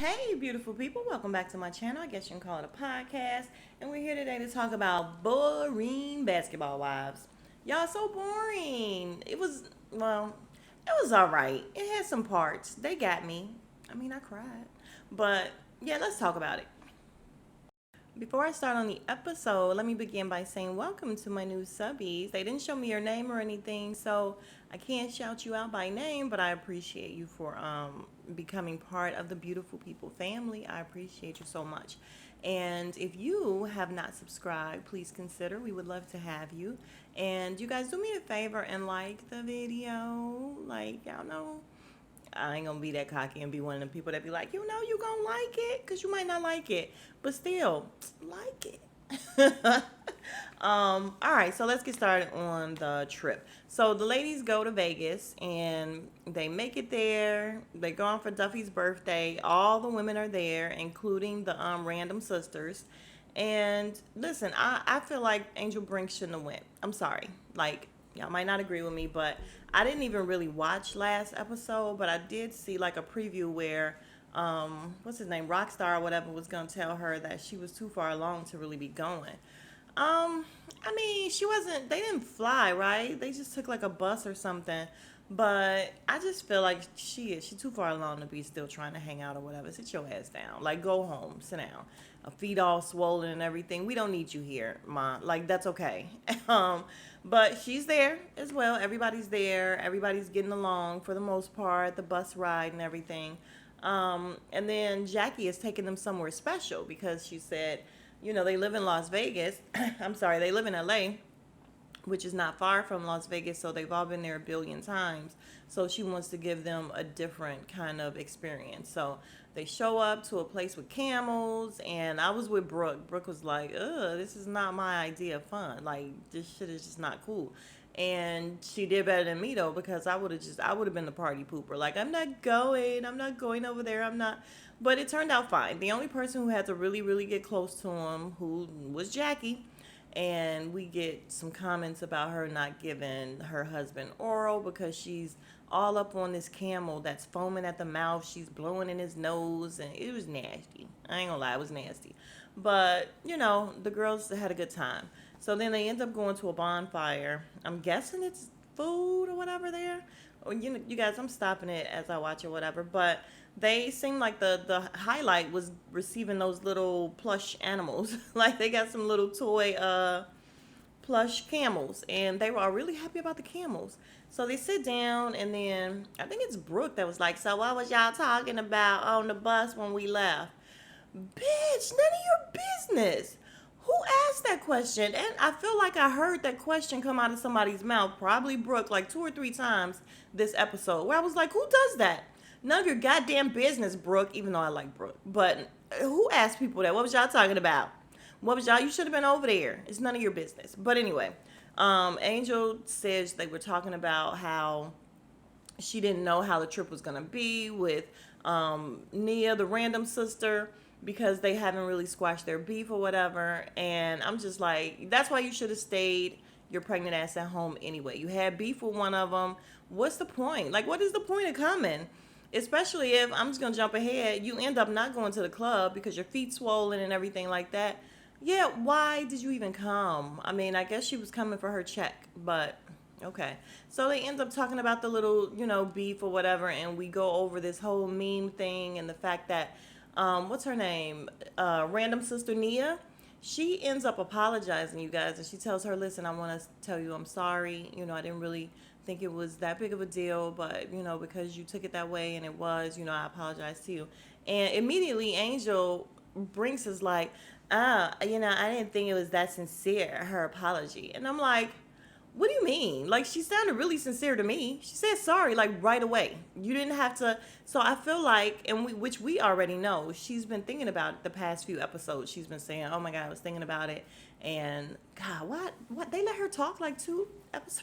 Hey, beautiful people, welcome back to my channel. I guess you can call it a podcast. And we're here today to talk about boring basketball wives. Y'all, so boring. It was all right. It had some parts. They got me. I mean, I cried. But yeah, let's talk about it. Before I start on the episode, let me begin by saying welcome to my new subbies. They didn't show me your name or anything, so I can't shout you out by name, but I appreciate you for becoming part of the beautiful people family. I appreciate you so much. And if you have not subscribed, please consider. We would love to have you. And you guys do me a favor and like the video. Like, y'all know I ain't gonna be that cocky and be one of them people that be like, you gonna like it, cause you might not like it, but still like it. All right, so let's get started on the trip. So the ladies go to Vegas and they make it there. They go on for Duffy's birthday. All the women are there, including the random sisters. And listen, I feel like Angel Brink shouldn't have went. I'm sorry. Like, y'all might not agree with me, but I didn't even really watch last episode, but I did see like a preview where what's his name, Rockstar or whatever, was gonna tell her that she was too far along to really be going. I mean, she wasn't. They didn't fly, right? They just took like a bus or something. But I just feel like she too far along to be still trying to hang out or whatever. Sit your ass down. Like, go home, sit down. A feet all swollen and everything. We don't need you here, ma. Like, that's okay. um, but she's there as well. Everybody's there. Everybody's getting along for the most part. The bus ride and everything. And then Jackie is taking them somewhere special because she said, they live in Las Vegas. I'm sorry, they live in LA, which is not far from Las Vegas, so they've all been there a billion times. So she wants to give them a different kind of experience. So they show up to a place with camels, and I was with Brooke. Brooke was like, ugh, this is not my idea of fun. Like, this shit is just not cool. And she did better than me though, because I would have been the party pooper. Like, I'm not going over there, I'm not. But it turned out fine. The only person who had to really, really get close to him, who was Jackie, and we get some comments about her not giving her husband oral because she's all up on this camel that's foaming at the mouth. She's blowing in his nose, and it was nasty. I ain't gonna lie, it was nasty. But, the girls had a good time. So then they end up going to a bonfire. I'm guessing it's food or whatever there. Or, you guys, I'm stopping it as I watch or whatever. But they seem like the highlight was receiving those little plush animals. Like, they got some little toy plush camels, and they were really happy about the camels. So they sit down, and then I think it's Brooke that was like, so what was y'all talking about on the bus when we left? Bitch, none of your business. Who asked that question? And I feel like I heard that question come out of somebody's mouth, probably Brooke, like 2 or 3 times this episode, where I was like, who does that? None of your goddamn business, Brooke, even though I like Brooke. But who asked people that? What was y'all talking about? What was y'all? You should have been over there. It's none of your business. But anyway, Angel says they were talking about how she didn't know how the trip was going to be with Nia, the random sister, because they haven't really squashed their beef or whatever. And I'm just like, that's why you should have stayed your pregnant ass at home anyway. You had beef with one of them. What's the point? Like, what is the point of coming? Especially if, I'm just going to jump ahead, you end up not going to the club because your feet swollen and everything like that. Yeah, why did you even come? I mean, I guess she was coming for her check, but okay. So they end up talking about the little, beef or whatever, and we go over this whole meme thing and the fact that, what's her name? Random sister Nia. She ends up apologizing, you guys, and she tells her, listen, I want to tell you I'm sorry. I didn't really think it was that big of a deal, but, because you took it that way and it was, I apologize to you. And immediately Angel Brinks is like, I didn't think it was that sincere, her apology. And I'm like, what do you mean? Like, she sounded really sincere to me. She said sorry, like, right away. You didn't have to. So I feel like, which we already know, she's been thinking about it the past few episodes. She's been saying, oh my God, I was thinking about it. And God, what? They let her talk like 2 episodes.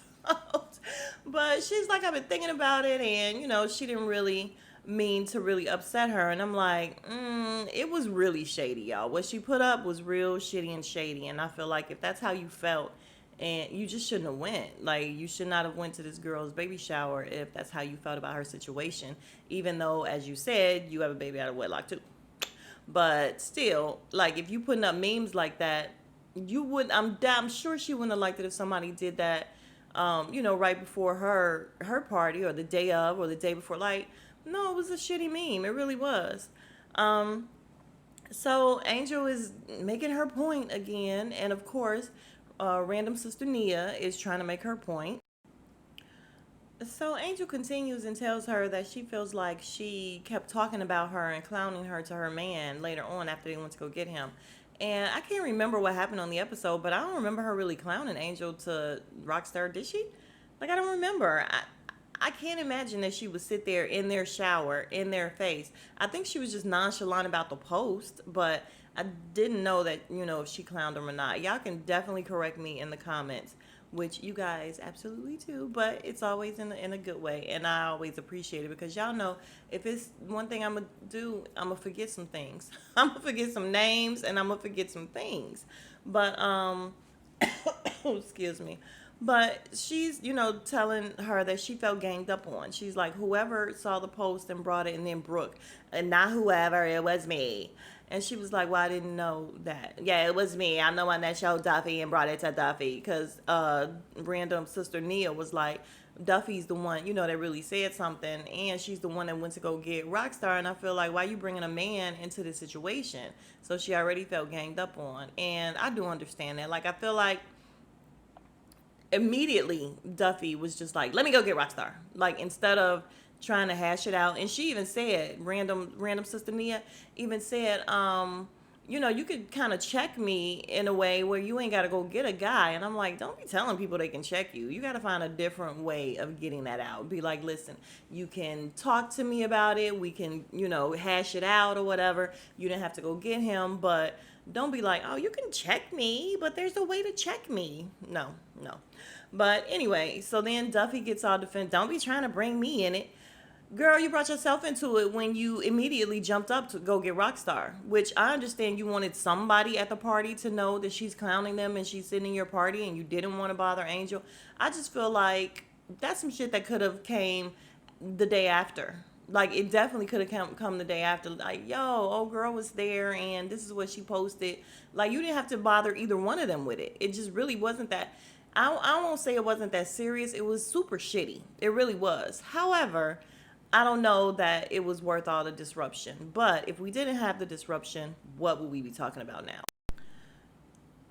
But she's like, I've been thinking about it. And, she didn't really mean to really upset her. And I'm like, it was really shady, y'all. What she put up was real shitty and shady. And I feel like if that's how you felt, and you just shouldn't have went. Like, you should not have went to this girl's baby shower if that's how you felt about her situation, even though, as you said, you have a baby out of wedlock too. But still, like, if you putting up memes like that, you would. I'm sure she wouldn't have liked it if somebody did that. Right before her party, or the day of, or the day before. Like, no, it was a shitty meme. It really was. Um, so Angel is making her point again, and of course, random sister Nia is trying to make her point. So Angel continues and tells her that she feels like she kept talking about her and clowning her to her man later on after they went to go get him. And I can't remember what happened on the episode, but I don't remember her really clowning Angel to Rockstar, did she? Like, I don't remember. I can't imagine that she would sit there in their shower, in their face. I think she was just nonchalant about the post, but I didn't know that, if she clowned them or not. Y'all can definitely correct me in the comments, which you guys absolutely do, but it's always in a good way. And I always appreciate it because y'all know if it's one thing I'm going to do, I'm going to forget some things. I'm going to forget some names and I'm going to forget some things. But, excuse me. But she's, telling her that she felt ganged up on. She's like, whoever saw the post and brought it, and then Brooke, and not whoever, it was me. And she was like, well, I didn't know that. Yeah, it was me. I'm the one that showed Duffy and brought it to Duffy. Because random sister Nia was like, Duffy's the one, that really said something. And she's the one that went to go get Rockstar. And I feel like, why are you bringing a man into this situation? So she already felt ganged up on. And I do understand that. Like, I feel like immediately Duffy was just like, let me go get Rockstar. Like, instead of trying to hash it out. And she even said, random sister Nia even said, you could kind of check me in a way where you ain't got to go get a guy. And I'm like, don't be telling people they can check you. You got to find a different way of getting that out. Be like, listen, you can talk to me about it. We can, hash it out or whatever. You didn't have to go get him, but don't be like, oh, you can check me, but there's a way to check me. No, no. But anyway, so then Duffy gets all defensive. Don't be trying to bring me in it. Girl, you brought yourself into it when you immediately jumped up to go get Rockstar, which I understand you wanted somebody at the party to know that she's clowning them and she's sitting in your party and you didn't want to bother Angel. I just feel like that's some shit that could have came the day after. Like, it definitely could have come the day after. Like, yo, old girl was there and this is what she posted. Like, you didn't have to bother either one of them with it. It just really wasn't that. I won't say it wasn't that serious. It was super shitty. It really was. However, I don't know that it was worth all the disruption. But if we didn't have the disruption, what would we be talking about now?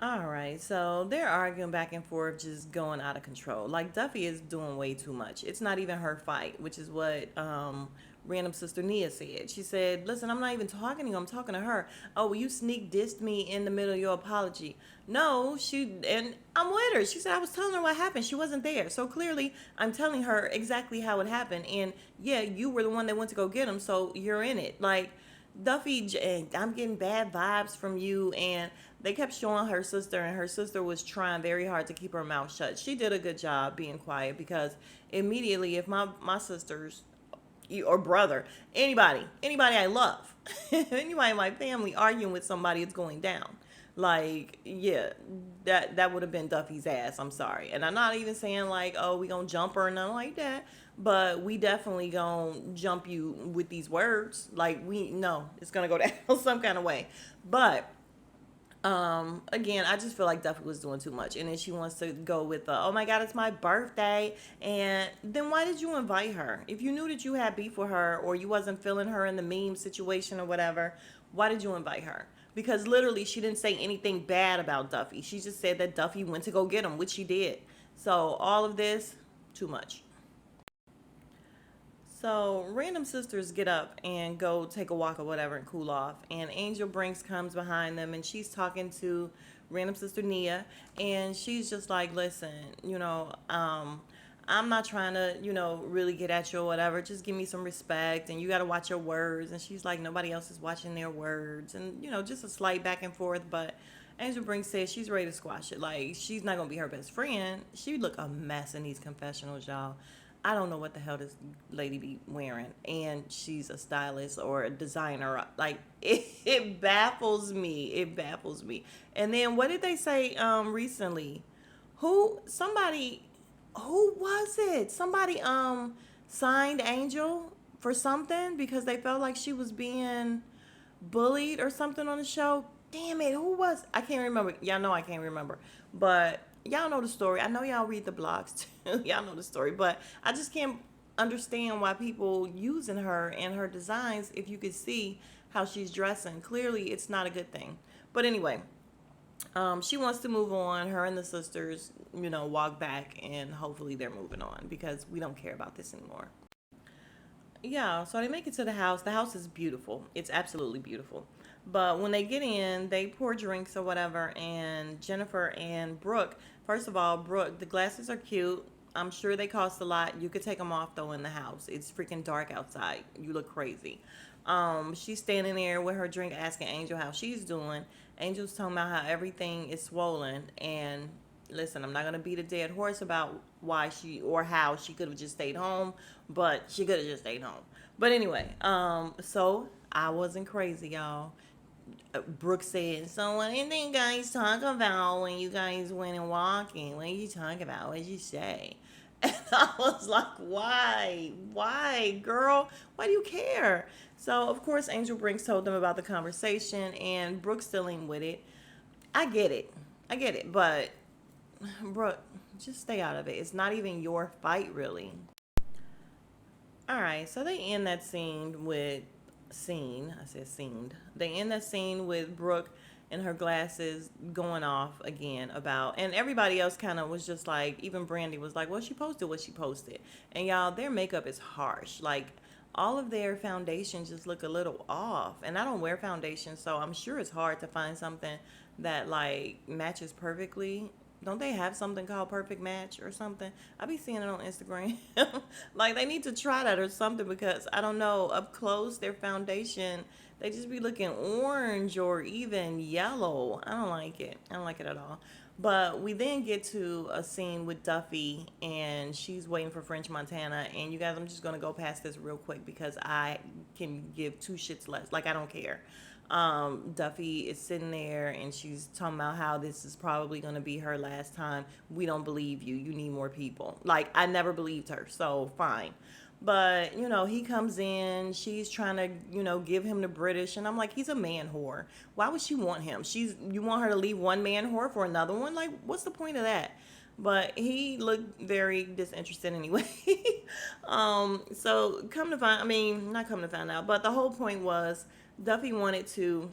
All right, so they're arguing back and forth, just going out of control. Like, Duffy is doing way too much. It's not even her fight, which is what random sister Nia said. She said, listen, I'm not even talking to you. I'm talking to her. Oh, well, you sneak dissed me in the middle of your apology. No, and I'm with her. She said, I was telling her what happened. She wasn't there. So clearly, I'm telling her exactly how it happened. And yeah, you were the one that went to go get him, so you're in it. Like, Duffy, I'm getting bad vibes from you. And they kept showing her sister, and her sister was trying very hard to keep her mouth shut. She did a good job being quiet because immediately, if my sisters or brother, anybody I love, anybody in my family arguing with somebody, it's going down. Like, yeah, that would have been Duffy's ass. I'm sorry. And I'm not even saying like, oh, we gonna jump her or nothing like that. But we definitely gonna jump you with these words. Like, we know it's gonna go down some kind of way. But again, I just feel like Duffy was doing too much. And then she wants to go with oh my god, it's my birthday. And then why did you invite her? If you knew that you had beef with her, or you wasn't feeling her in the meme situation or whatever, why did you invite her? Because literally she didn't say anything bad about Duffy. She just said that Duffy went to go get him, which she did. So all of this, too much. So random sisters get up and go take a walk or whatever and cool off. And Angel Brinks comes behind them and she's talking to random sister Nia. And she's just like, listen, I'm not trying to, really get at you or whatever. Just give me some respect and you got to watch your words. And she's like, nobody else is watching their words. And, just a slight back and forth. But Angel Brinks says she's ready to squash it. Like, she's not going to be her best friend. She would look a mess in these confessionals, y'all. I don't know what the hell this lady be wearing. And she's a stylist or a designer. Like, it baffles me. It baffles me. And then what did they say recently? Somebody, who was it? Somebody signed Angel for something because they felt like she was being bullied or something on the show. Damn it, who was? I can't remember. Y'all know I can't remember. But y'all know the story. I know y'all read the blogs too. Y'all know the story. But I just can't understand why people using her and her designs if you could see how she's dressing. Clearly it's not a good thing. But anyway, she wants to move on. Her and the sisters, walk back and hopefully they're moving on because we don't care about this anymore. Yeah, so they make it to the house. The house is beautiful. It's absolutely beautiful. But when they get in, they pour drinks or whatever. And Jennifer and Brooke, first of all, Brooke, the glasses are cute. I'm sure they cost a lot. You could take them off though in the house. It's freaking dark outside. You look crazy. She's standing there with her drink asking Angel how she's doing. Angel's talking about how everything is swollen. And listen, I'm not gonna beat a dead horse about why she or how she could have just stayed home, but she could have just stayed home. But anyway, so I wasn't crazy, y'all. Brooke said, "So what did you guys talk about when you guys went and walking? What did you talk about? What did you say?" And I was like, "Why? Why, girl? Why do you care?" So of course, Angel Brinks told them about the conversation, and Brooke's still in with it. I get it. I get it, but Brooke, just stay out of it. It's not even your fight, really. All right, so they end that scene with scene. I said scened. They end that scene with Brooke and her glasses going off again about, and everybody else kind of was just like, even Brandy was like, well, she posted what she posted, and y'all, their makeup is harsh. Like all of their foundations just look a little off, and I don't wear foundation, so I'm sure it's hard to find something that like matches perfectly. Don't they have something called Perfect Match or something? I be seeing it on Instagram. Like they need to try that or something because I don't know, up close their foundation, they just be looking orange or even yellow. I don't like it. I don't like it at all. But we then get to a scene with Duffy and she's waiting for French Montana. And you guys, I'm just gonna go past this real quick because I can give two shits less. Like I don't care. Duffy is sitting there and she's talking about how this is probably going to be her last time. We don't believe you. You need more people. Like, I never believed her. So, fine. But, he comes in. She's trying to, give him the British. And I'm like, he's a man whore. Why would she want him? You want her to leave one man whore for another one? Like, what's the point of that? But he looked very disinterested anyway. So come to find, I mean, not come to find out, but the whole point was Duffy wanted to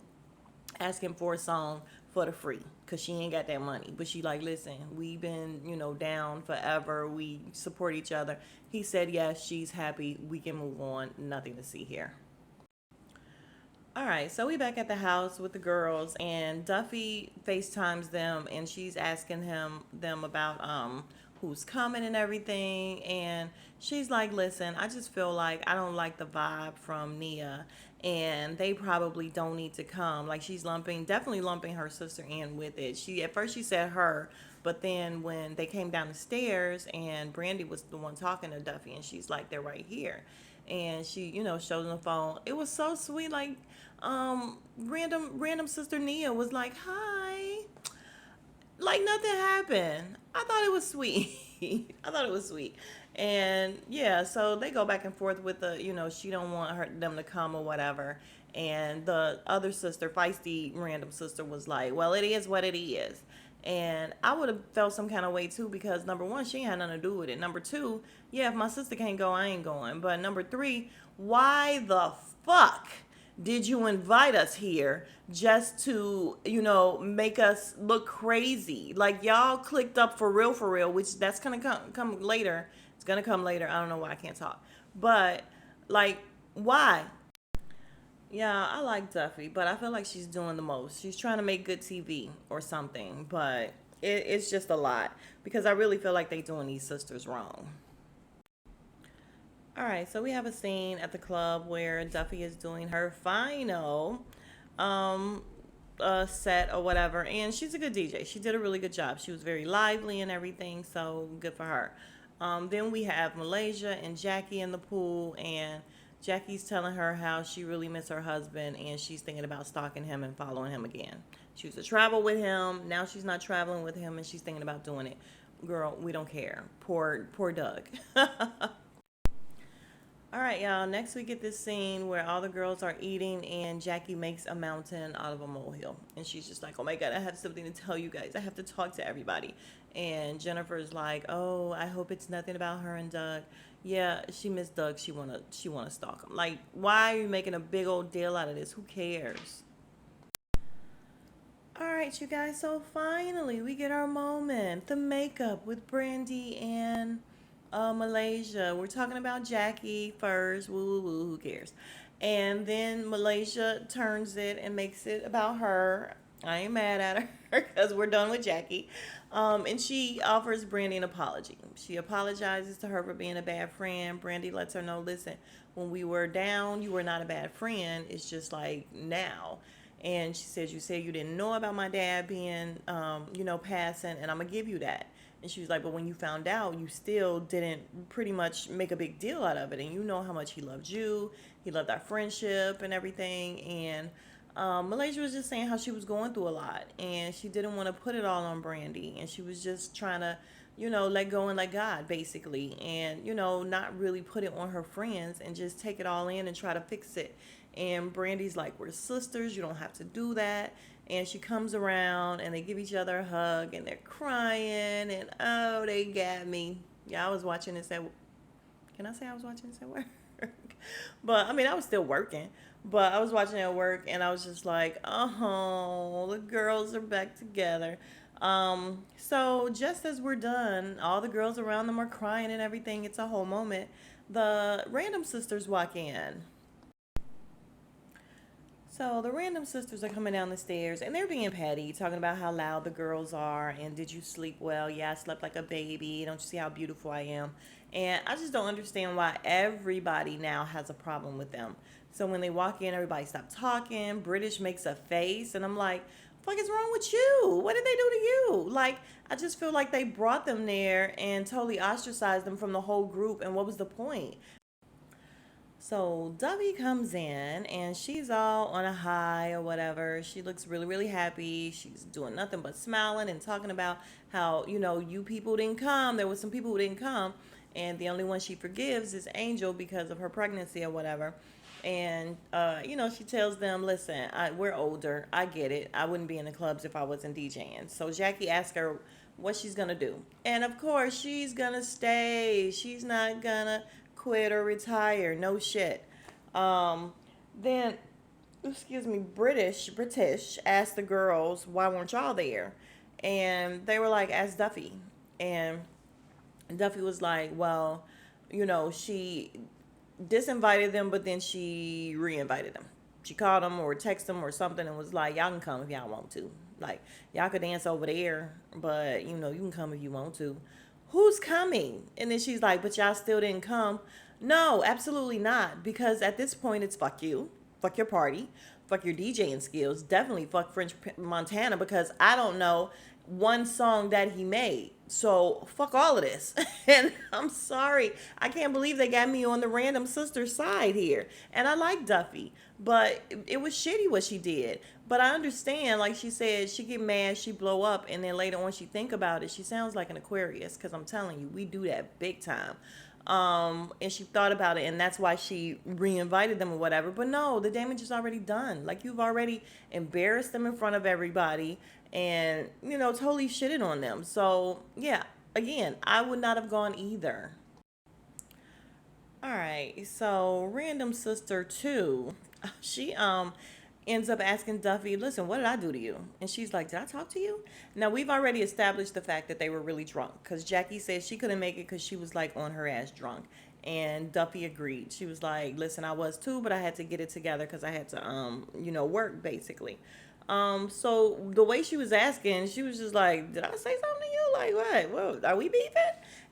ask him for a song for the free because she ain't got that money. But she like, listen, we've been, down forever. We support each other. He said yes, she's happy. We can move on. Nothing to see here. All right, so we back at the house with the girls, and Duffy FaceTimes them, and she's asking them about who's coming and everything, and she's like, "Listen, I just feel like I don't like the vibe from Nia, and they probably don't need to come." Like she's definitely lumping her sister in with it. She at first she said her, but then when they came down the stairs, and Brandy was the one talking to Duffy, and she's like, "They're right here." And she, showed them the phone. It was so sweet. Like, random sister Nia was like, "Hi," like nothing happened. I thought it was sweet. I thought it was sweet. And yeah, so they go back and forth with the, she don't want them to come or whatever. And the other sister, feisty random sister, was like, "Well, it is what it is." And I would have felt some kind of way too because number one, she ain't had nothing to do with it. Number two, yeah, if my sister can't go, I ain't going. But number three, why the fuck did you invite us here just to, make us look crazy? Like y'all clicked up for real, which that's gonna come later. It's gonna come later. I don't know why I can't talk. But like, why? Yeah, I like Duffy, but I feel like she's doing the most. She's trying to make good TV or something, but it's just a lot because I really feel like they doing these sisters wrong. All right, so we have a scene at the club where Duffy is doing her final um, set or whatever, and she's a good DJ. She did a really good job. She was very lively and everything, so good for her. Then we have Malaysia and Jackie in the pool, and Jackie's telling her how she really missed her husband and she's thinking about stalking him and following him again. She used to travel with him. Now she's not traveling with him and she's thinking about doing it. Girl, we don't care. Poor Doug. All right, y'all. Next, we get this scene where all the girls are eating, and Jackie makes a mountain out of a molehill. And she's just like, "Oh my God, I have something to tell you guys. I have to talk to everybody." And Jennifer's like, "Oh, I hope it's nothing about her and Doug." Yeah, she missed Doug. She wanna stalk him. Like, why are you making a big old deal out of this? Who cares? All right, you guys. So finally, we get our moment. The makeup with Brandy and Malaysia. We're talking about Jackie first. Woo woo woo. Who cares? And then Malaysia turns it and makes it about her. I ain't mad at her because we're done with Jackie. And she offers Brandy an apology. She apologizes to her for being a bad friend. Brandy lets her know, listen, when we were down, you were not a bad friend. It's just like now. And she says, you said you didn't know about my dad being, passing, and I'm going to give you that. And she was like, but when you found out, you still didn't pretty much make a big deal out of it. And you know how much he loved you. He loved our friendship and everything. And Malaysia was just saying how she was going through a lot. And she didn't want to put it all on Brandy. And she was just trying to, let go and let God, basically. And, not really put it on her friends and just take it all in and try to fix it. And Brandy's like, we're sisters. You don't have to do that. And she comes around and they give each other a hug and they're crying. And oh, they got me. Yeah, I was watching this at, can I say I was watching this at work? But I mean, I was still working. But I was watching it at work and I was just like, oh, the girls are back together. So just as we're done, all the girls around them are crying and everything. It's a whole moment. The random sisters walk in. So the random sisters are coming down the stairs and they're being petty, talking about how loud the girls are and did you sleep well? Yeah, I slept like a baby. Don't you see how beautiful I am? And I just don't understand why everybody now has a problem with them. So when they walk in, everybody stops talking. British makes a face and I'm like, fuck is wrong with you? What did they do to you? Like, I just feel like they brought them there and totally ostracized them from the whole group. And what was the point? So Duffy comes in and she's all on a high or whatever. She looks really, really happy. She's doing nothing but smiling and talking about how, you people didn't come. There was some people who didn't come. And the only one she forgives is Angel because of her pregnancy or whatever. And, she tells them, listen, we're older. I get it. I wouldn't be in the clubs if I wasn't DJing. So Jackie asks her what she's going to do. And of course, she's going to stay. She's not going to quit or retire. No shit. Then, excuse me, British asked the girls, why weren't y'all there? And they were like, ask Duffy. And Duffy was like, well, she disinvited them, but then she reinvited them. She called them or texted them or something and was like, y'all can come if y'all want to. Like, y'all could dance over there, but, you can come if you want to. Who's coming? And then she's like, but y'all still didn't come. No, absolutely not. Because at this point, it's fuck you, fuck your party, fuck your DJing skills. Definitely fuck French Montana because I don't know one song that he made. So fuck all of this. And I'm sorry. I can't believe they got me on the random sister side here. And I like Duffy, but it was shitty what she did. But I understand, like she said, she get mad, she blow up, and then later on she think about it. She sounds like an Aquarius, because I'm telling you, we do that big time. And she thought about it, and that's why she re-invited them or whatever. But no, the damage is already done. Like, you've already embarrassed them in front of everybody and, totally shitted on them. So, yeah, again, I would not have gone either. All right, so random sister 2, she ends up asking Duffy, listen, what did I do to you? And she's like, did I talk to you? Now, we've already established the fact that they were really drunk because Jackie said she couldn't make it because she was like on her ass drunk. And Duffy agreed. She was like, listen, I was too, but I had to get it together because I had to, work basically. So the way she was asking, she was just like, did I say something to you? Like, what? Well, are we beefing?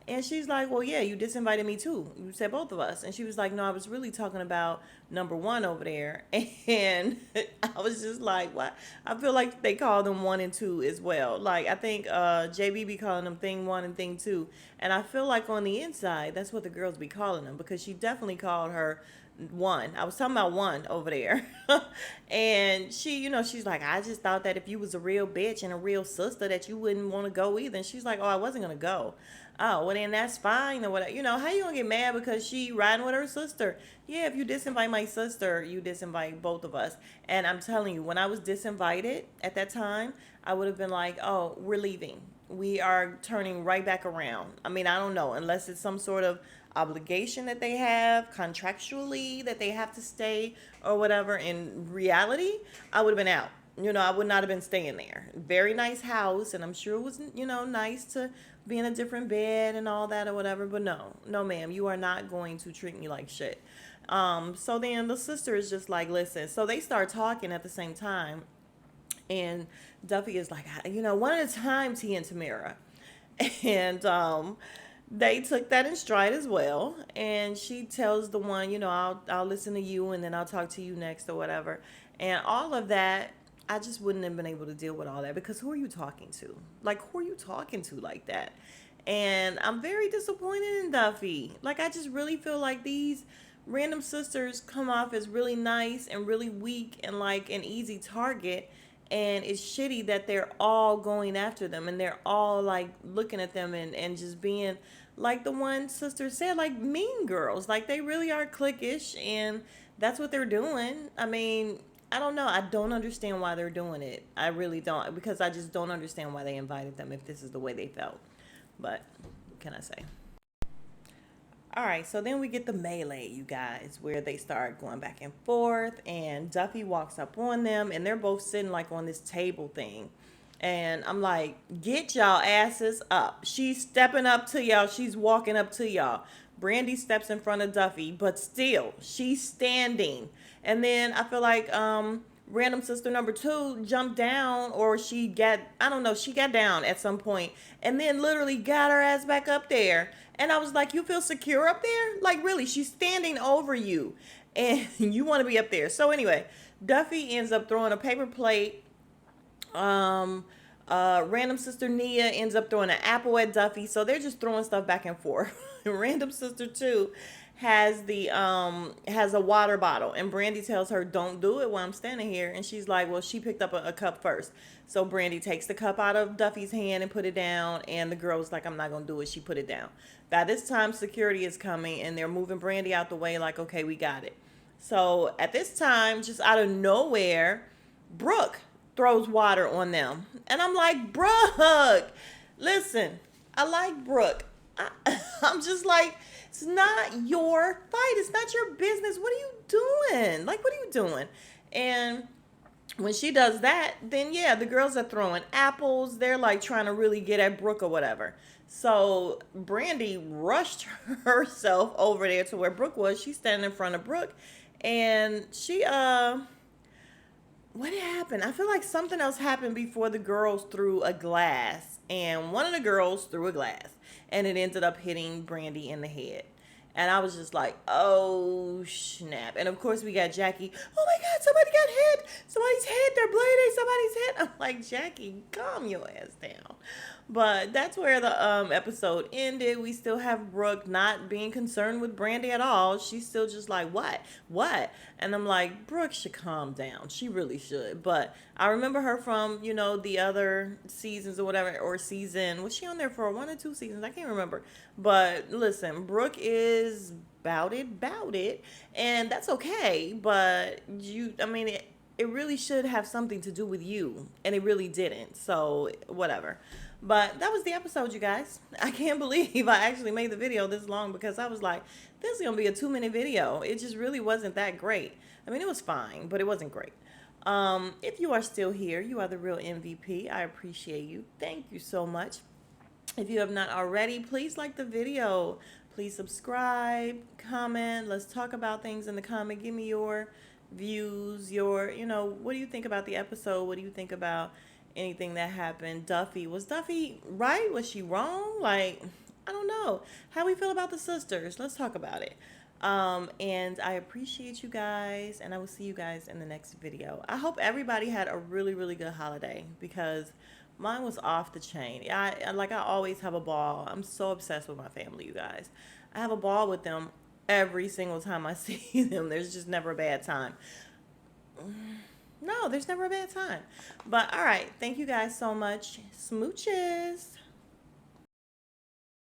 And she's like, well, yeah, you disinvited me too. You said both of us. And she was like, no, I was really talking about number one over there. And I was just like, what? I feel like they call them one and two as well. Like, I think JB be calling them thing one and thing two. And I feel like on the inside, that's what the girls be calling them because she definitely called her One. I was talking about one over there. And she, she's like, I just thought that if you was a real bitch and a real sister that you wouldn't want to go either. And she's like, oh, I wasn't going to go. Oh, well then that's fine or whatever. How you gonna get mad because she riding with her sister? Yeah, if you disinvite my sister, you disinvite both of us. And I'm telling you, when I was disinvited at that time, I would have been like, oh, we're leaving. We are turning right back around. I mean, I don't know, unless it's some sort of obligation that they have contractually that they have to stay or whatever. In reality, I would have been out. I would not have been staying there. Very nice house, and I'm sure it was, nice to be in a different bed and all that or whatever. But no, no, ma'am, you are not going to treat me like shit. So then the sister is just like, listen. So they start talking at the same time, and Duffy is like, one at a time, T and Tamara. And they took that in stride as well. And she tells the one, I'll listen to you and then I'll talk to you next or whatever. And all of that, I just wouldn't have been able to deal with all that because who are you talking to? Like, who are you talking to like that? And I'm very disappointed in Duffy. Like, I just really feel like these random sisters come off as really nice and really weak and like an easy target. And it's shitty that they're all going after them and they're all like looking at them and just being like the one sister said, like mean girls. Like they really are cliquish and that's what they're doing. I mean, I don't know. I don't understand why they're doing it. I really don't, because I just don't understand why they invited them if this is the way they felt. But what can I say? All right, so then we get the melee, you guys, where they start going back and forth, and Duffy walks up on them, and they're both sitting like on this table thing. And I'm like, get y'all asses up. She's stepping up to y'all. She's walking up to y'all. Brandy steps in front of Duffy, but still, she's standing. And then I feel like random sister number two jumped down, or I don't know, she got down at some point and then literally got her ass back up there. And I was like, you feel secure up there? Like, really, she's standing over you and you want to be up there. So anyway, Duffy ends up throwing a paper plate. Random sister Nia ends up throwing an apple at Duffy. So they're just throwing stuff back and forth. Random sister 2 has a water bottle, and Brandy tells her, don't do it while I'm standing here. And she's like, well, she picked up a cup first. So Brandy takes the cup out of Duffy's hand and put it down, and the girl's like, I'm not gonna do it. She put it down. By this time, security is coming and they're moving Brandy out the way, like, okay, we got it. So at this time, just out of nowhere, Brooke throws water on them. And I'm like, Brooke, listen, I like Brooke. I'm just like, it's not your fight. It's not your business. What are you doing? Like, what are you doing? And when she does that, then yeah, the girls are throwing apples. They're like trying to really get at Brooke or whatever. So Brandy rushed herself over there to where Brooke was. She's standing in front of Brooke, and she what happened? I feel like something else happened before the girls threw a glass, and one of the girls threw a glass, and it ended up hitting Brandy in the head. And I was just like, oh, snap. And of course, we got Jackie. Oh my God, somebody got hit. Somebody's head. They're bleeding. Somebody's hit. I'm like, Jackie, calm your ass down. But that's where the episode ended. We still have Brooke not being concerned with Brandy at all. She's still just like, what? What? And I'm like, Brooke should calm down. She really should. But I remember her from, the other seasons or whatever, or season. Was she on there for 1 or 2 seasons? I can't remember. But listen, Brooke is bout it. And that's okay. But it really should have something to do with you. And it really didn't. So whatever. But that was the episode, you guys. I can't believe I actually made the video this long, because I was like, this is going to be a 2-minute video. It just really wasn't that great. I mean, it was fine, but it wasn't great. If you are still here, you are the real MVP. I appreciate you. Thank you so much. If you have not already, please like the video. Please subscribe, comment. Let's talk about things in the comment. Give me your views, what do you think about the episode? What do you think about anything that happened? Was Duffy right? Was she wrong? Like, I don't know. How we feel about the sisters? Let's talk about it. And I appreciate you guys, and I will see you guys in the next video. I hope everybody had a really, really good holiday, because mine was off the chain. I always have a ball. I'm so obsessed with my family, you guys. I have a ball with them every single time I see them. There's just never a bad time. No, there's never a bad time. But all right, thank you guys so much. Smooches.